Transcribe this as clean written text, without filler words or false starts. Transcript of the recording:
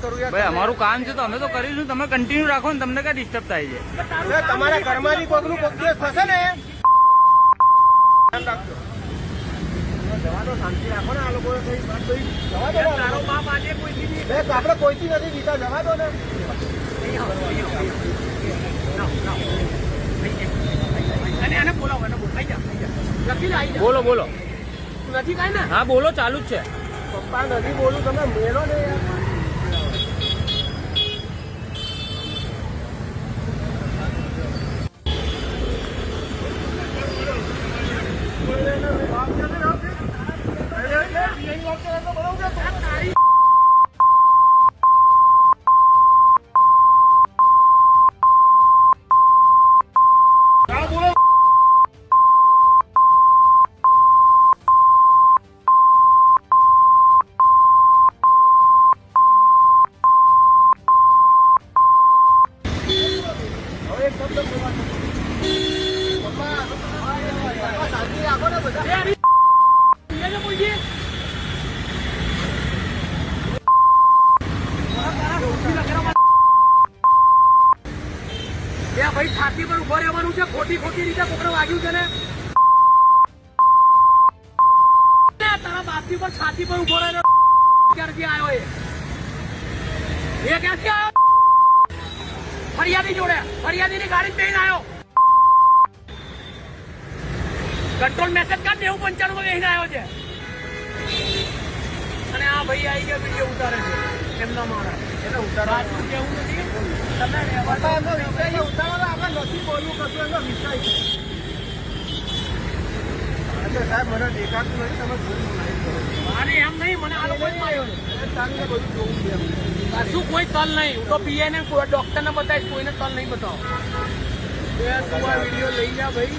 કરું યાર? ભાઈ અમારું કામ છે તો અમે તો કરીશું, તમે કન્ટિન્યુ રાખો ને, તમને ક્યાં ડિસ્ટર્બ થાય છે? તમારા ઘરમાંથી કોઈકનું કોઈક દિવસ થશે ને, ધ્યાન રાખજો. જવા દો, શાંતિ રાખો ને. આ લોકો જવા દો. તારો બાપ આજે કોઈથી આપણે કોઈથી નથી જીતા. જવા દો ને. બોલો બોલો. નથી કાંઈ ને? હા બોલો, ચાલુ જ છે. પપ્પા નથી બોલું, તમે મેળો ને યાર. ભાઈ છાતી પર ઉભા રહેવાનું છે. ખોટી ખોટી રીતે કોકડે વાગ્યું છે ને, તારા બાપની પર છાતી પર ઉભો રહ્યો. ક્યારથી આવ્યો એ ક્યાંથી આવ્યો? ફરિયાદી જોડે, ફરિયાદી ની ગાડી બેન આવ્યો. કંટ્રોલ મેસેજ કાઢ 9095 માં બેહીને આવ્યો છે. અને આ ભાઈ આવી ગયા, વિડીયો ઉતારે છે એમના મારા. એટલે ઉતારવાનું કેવું નથી. તમે ઉતારવાનો આપણે નથી બોલવું કશું. એનો વિષય છે સાહેબ. મને દેખાતું નથી, તમે અને એમ નહીં, મને આ લોકો બધું જોવું છે. શું કોઈ તલ નહીં? હું તો પીએ ને ડોક્ટર ને બતાવીશ, કોઈને તલ નહીં બતાવો. તું આ વિડીયો લઈ જા ભાઈ.